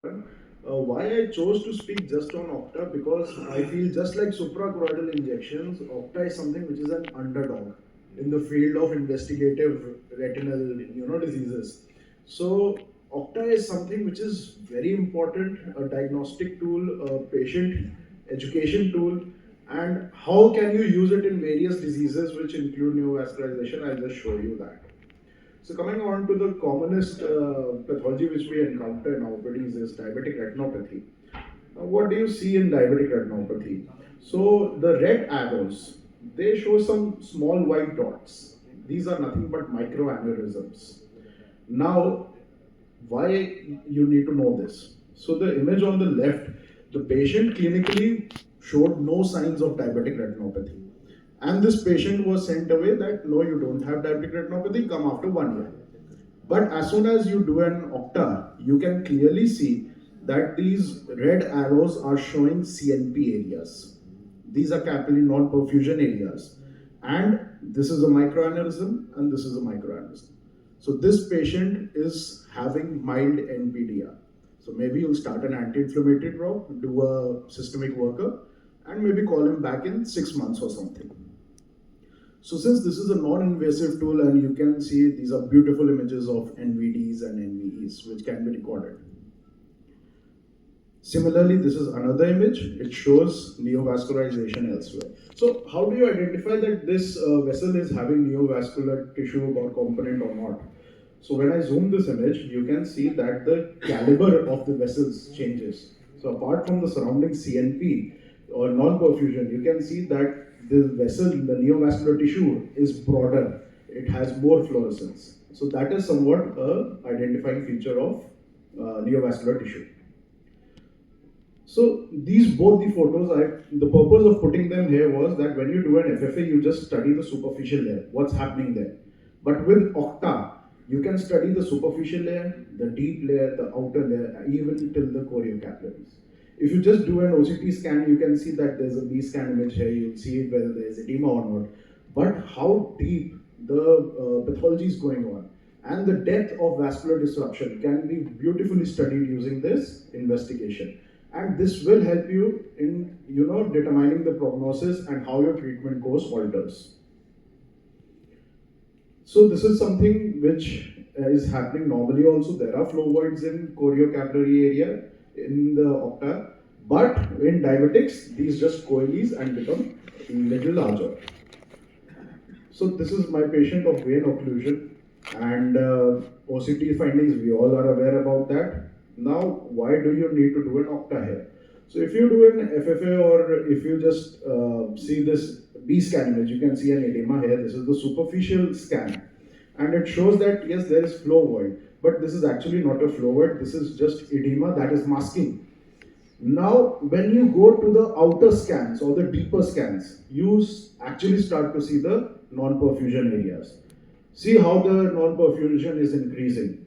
Why I chose to speak just on Opta, because I feel just like suprachoroidal injections, Opta is something which is an underdog in the field of investigative retinal diseases. So Opta is something which is very important, a diagnostic tool, a patient education tool, and how can you use it in various diseases which include neovascularization. I'll just show you that. So coming on to the commonest pathology which we encounter in OPDs is diabetic retinopathy. Now, what do you see in diabetic retinopathy? So the red arrows, they show some small white dots. These are nothing but microaneurysms. Now, why you need to know this? So the image on the left, the patient clinically showed no signs of diabetic retinopathy. And this patient was sent away that no, you don't have diabetic retinopathy, come after 1 year. But as soon as you do an Opta, you can clearly see that these red arrows are showing CNP areas. These are capillary non-perfusion areas. And this is a microaneurysm and this is a microaneurysm. So this patient is having mild NPDR. So maybe you'll start an anti-inflammatory drug, do a systemic workup, and maybe call him back in 6 months or something. So since this is a non-invasive tool, and you can see these are beautiful images of NVDs and NVEs which can be recorded. Similarly, this is another image. It shows neovascularization elsewhere. So how do you identify that this vessel is having neovascular tissue or component or not? So when I zoom this image, you can see that the caliber of the vessels changes. So apart from the surrounding CNP or non-perfusion, you can see that the vessel, the neovascular tissue is broader. It has more fluorescence. So that is somewhat a identifying feature of neovascular tissue. So these both the photos, the purpose of putting them here was that when you do an FFA, you just study the superficial layer, what's happening there. But with Octa, you can study the superficial layer, the deep layer, the outer layer, even till the choriocapillaries. If you just do an OCT scan, you can see that there's a B scan image here, you'll see whether there's edema or not. But how deep the pathology is going on and the depth of vascular disruption can be beautifully studied using this investigation. And this will help you in determining the prognosis and how your treatment course alters. So this is something which is happening normally also. There are flow voids in choriocapillary area in the Opta, but in diabetics, these just coalesce and become a little larger. So this is my patient of vein occlusion, and OCT findings, we all are aware about that. Now, why do you need to do an Opta here? So if you do an FFA or if you just see this B scan image, you can see an edema here. This is the superficial scan. And it shows that, yes, there is flow void. But this is actually not a flow void. This is just edema that is masking. Now, when you go to the outer scans or the deeper scans, you actually start to see the non-perfusion areas. See how the non-perfusion is increasing.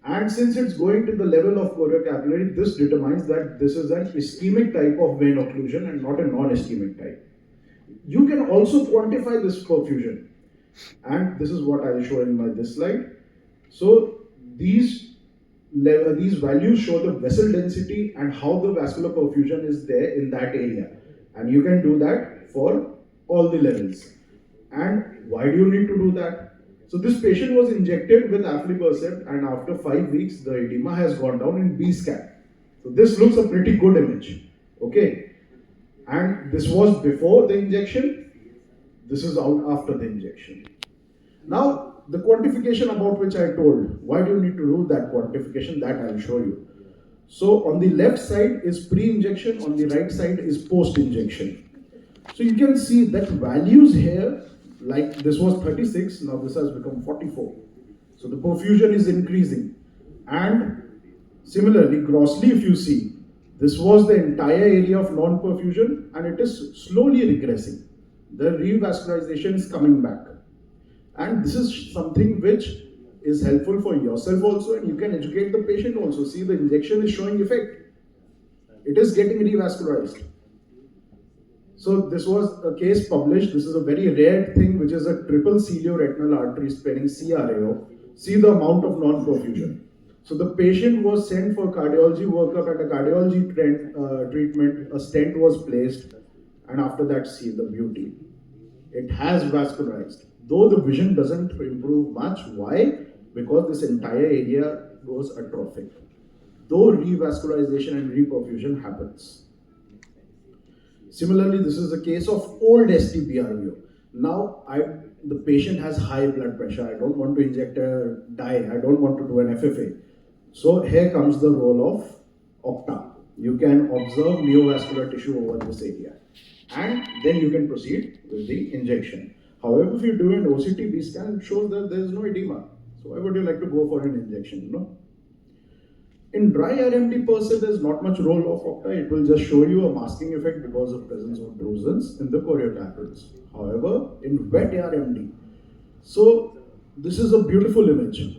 And since it's going to the level of choriocapillary, this determines that this is an ischemic type of vein occlusion and not a non-ischemic type. You can also quantify this perfusion. And this is what I'll show in this slide. So these values show the vessel density and how the vascular perfusion is there in that area. And you can do that for all the levels. And why do you need to do that? So this patient was injected with aflibercept, and after 5 weeks, the edema has gone down in B scan. So this looks a pretty good image, okay? And this was before the injection. This is out after the injection. Now, the quantification about which I told, why do you need to do that quantification? That I'll show you. So on the left side is pre-injection, on the right side is post-injection. So you can see that values here, like this was 36, now this has become 44. So the perfusion is increasing. And similarly, grossly if you see, this was the entire area of non-perfusion and it is slowly regressing. The revascularization is coming back. And this is something which is helpful for yourself also, and you can educate the patient also. See, the injection is showing effect. It is getting revascularized. So this was a case published. This is a very rare thing, which is a triple cilio-retinal artery sparing CRAO. See the amount of non-perfusion. So the patient was sent for cardiology workup and a cardiology treatment. A stent was placed, and after that, see the beauty. It has vascularized. Though the vision doesn't improve much. Why? Because this entire area goes atrophic. Though revascularization and reperfusion happens. Similarly, this is a case of old STBRVO. Now, the patient has high blood pressure. I don't want to inject a dye. I don't want to do an FFA. So here comes the role of Opta. You can observe neovascular tissue over this area, and then you can proceed with the injection. However, if you do an OCT-B scan, it shows that there is no edema. So why would you like to go for an injection? No. In dry RMD per se, there's not much role of Opta. It will just show you a masking effect because of presence of drusen's in the choriocapillaries. However, in wet RMD, so this is a beautiful image.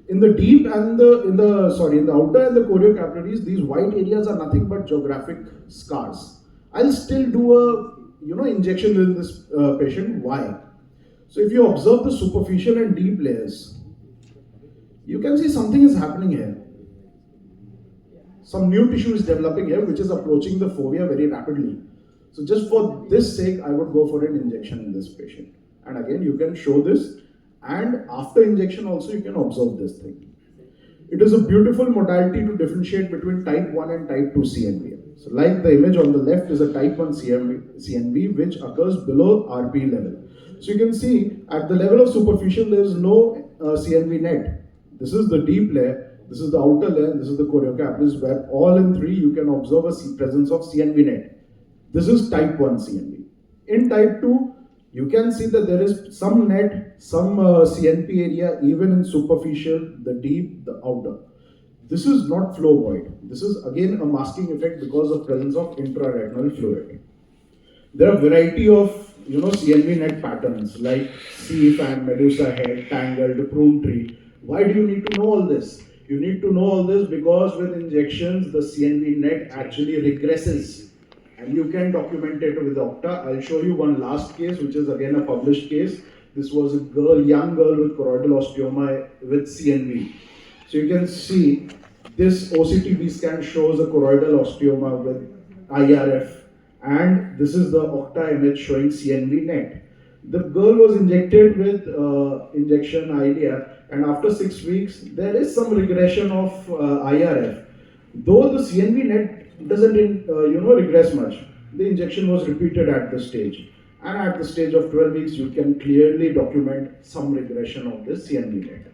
In the deep and in the outer and the choriocapillaries, these white areas are nothing but geographic scars. I'll still do a injection in this patient. Why? So if you observe the superficial and deep layers, you can see something is happening here. Some new tissue is developing here, which is approaching the fovea very rapidly. So just for this sake, I would go for an injection in this patient. And again, you can show this. And after injection also, you can observe this thing. It is a beautiful modality to differentiate between type 1 and type 2 CNV. So like the image on the left is a type 1 CNV which occurs below RP level. So you can see at the level of superficial, there is no CNV net. This is the deep layer, this is the outer layer, this is the choriocapillaries, where all in three you can observe a presence of CNV net. This is type 1 CNV. In type 2, you can see that there is some net, some CNP area, even in superficial, the deep, the outer. This is not flow void. This is again a masking effect because of presence of intraretinal fluid. There are a variety of CNV net patterns like C-fan, medusa head, tangled, prune tree. Why do you need to know all this? You need to know all this because with injections, the CNV net actually regresses. And you can document it with Opta. I'll show you one last case, which is again a published case. This was a young girl with choroidal osteoma with CNV. So you can see this OCT-B scan shows a choroidal osteoma with IRF. And this is the Opta image showing CNV net. The girl was injected with injection idea, and after 6 weeks, there is some regression of IRF. Though the CNV net doesn't regress much. The injection was repeated at this stage, and at the stage of 12 weeks you can clearly document some regression of this CNV net.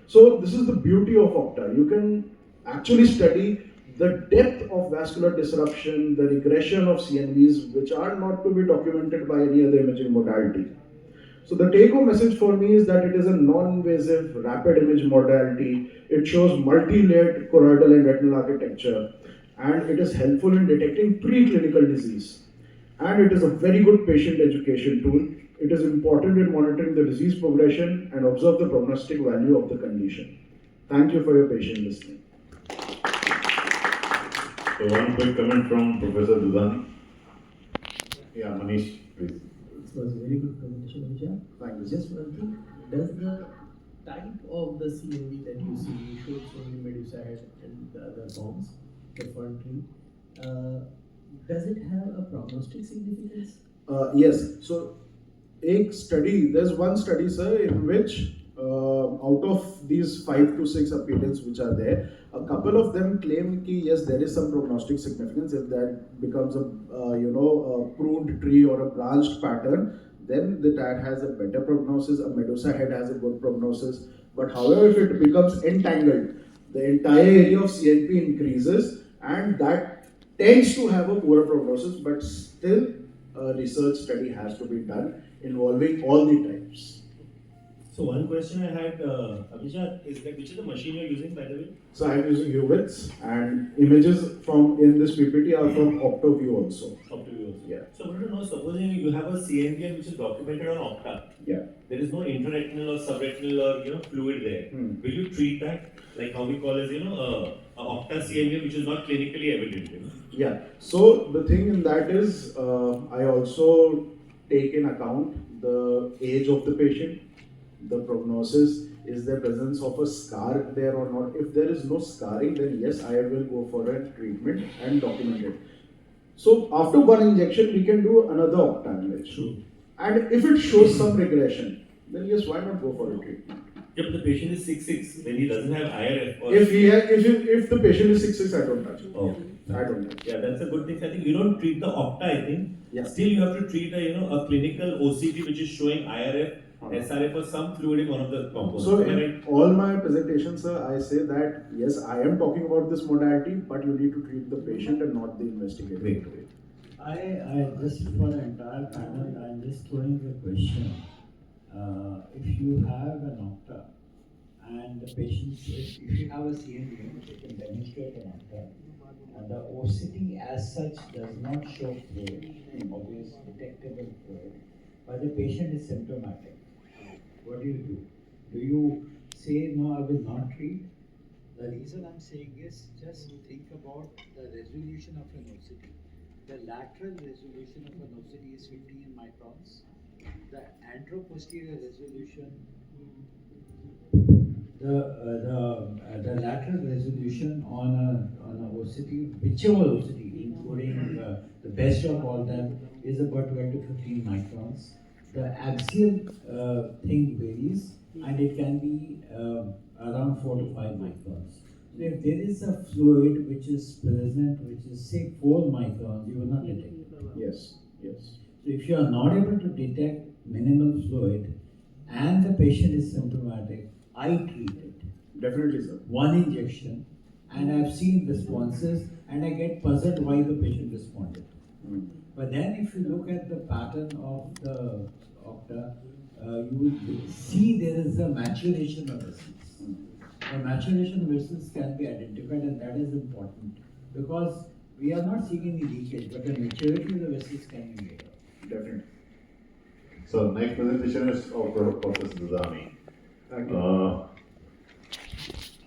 So this is the beauty of Opta. You can actually study the depth of vascular disruption, the regression of CNVs, which are not to be documented by any other imaging modality. So the take-home message for me is that it is a non-invasive rapid image modality. It shows multi-layered choroidal and retinal architecture, and it is helpful in detecting preclinical disease. And it is a very good patient education tool. It is important in monitoring the disease progression and observe the prognostic value of the condition. Thank you for your patient listening. So one quick comment from Professor Dudani. Yeah, Manish, please. It was a very good presentation, Vijay. Thank you. Just one thing, does the type of the CNV that you see, you showed only medusa head and the other forms, the front tree, does it have a prognostic significance? Yes. So, there's one study, sir, in which out of these 5 to 6 appearance which are there, a couple of them claim that yes, there is some prognostic significance. If that becomes a pruned tree or a branched pattern, then that has a better prognosis. A medusa head has a good prognosis. But however, if it becomes entangled, the entire area of CNP increases, and that tends to have a poorer prognosis. But still, a research study has to be done involving all the types. So one question I had, Abhijat, is that which is the machine you're using, by the way? So I'm using UVITs, and images from in this PPT are from OptoView also. OptoView. Yeah. So I want to know, supposing you have a CNV which is documented on Opta. Yeah. There is no intraretinal or subretinal or fluid there. Will you treat that like how we call as a Opta CNV which is not clinically evident? Yeah. So the thing in that is, I also take in account the age of the patient, the prognosis, Is there presence of a scar there or not? If there is no scarring, then yes, I will go for a treatment and document it. So after one injection, we can do another ophthalmic. True. And if it shows some regression, then yes, why not go for a treatment? Yeah, but the patient is 6'6", then he doesn't have IRF. Or If the patient is 6'6", I don't touch it. Oh. I don't touch it. Yeah, that's a good thing. I think you don't treat the opta, I think. Yeah. Still, you have to treat a clinical OCT which is showing IRF, SRF or some fluid in one of the components. So Am I in right? all my presentations, sir, I say that yes, I am talking about this modality, but you need to treat the patient and not the investigator. Great. I just for the entire panel, I'm just throwing the question. If you have an opta and the patient, if you have a CNV, you can demonstrate an opta, and the OCT as such does not show fluid, obvious detectable fluid, but the patient is symptomatic. What do? Do you say no, I will not treat? The reason I'm saying is just think about the resolution of an OCT. The lateral resolution of an OCT is 15 microns. The anteroposterior resolution, the lateral resolution on a OCT, whichever OCT, including the best of all them, is about 12 to 15 microns. The axial thing varies, and it can be around 4 to 5 microns. So if there is a fluid which is present, which is say 4 microns, you will not detect it. Yes, yes. So if you are not able to detect minimal fluid and the patient is symptomatic, I treat it. Definitely, sir. One injection, and I've seen responses, and I get puzzled why the patient responded. But then if you look at the pattern of the opta, you will see there is a maturation of vessels. The maturation vessels can be identified, and that is important because we are not seeing any leakage, but the maturity of the vessels can be made out. Definitely. So next presentation is of Professor Dudani. Thank you.